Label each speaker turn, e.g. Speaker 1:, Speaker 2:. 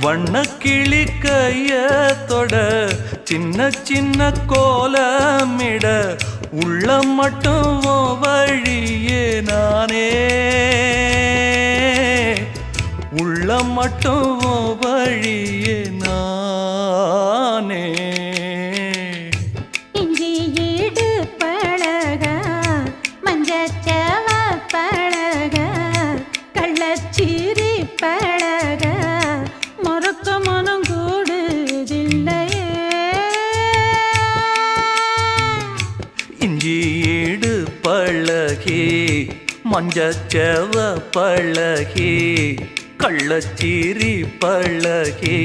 Speaker 1: வண்ணக்கிளி கையத்தொட சின்ன சின்ன கோலமிட உள்ளம் மட்டும் வழியே நானே உள்ளம் மட்டும் வழியே நானே
Speaker 2: இஞ்சி ஈடு பழக மஞ்சச்சவ பழக கள்ளச்சீரி பழக மொறுக்க மனம் கூடுதில்லையே
Speaker 1: இஞ்சி ஈடு பழகி மஞ்சச்சவ பழகி கள்ளச்சீரி பழகி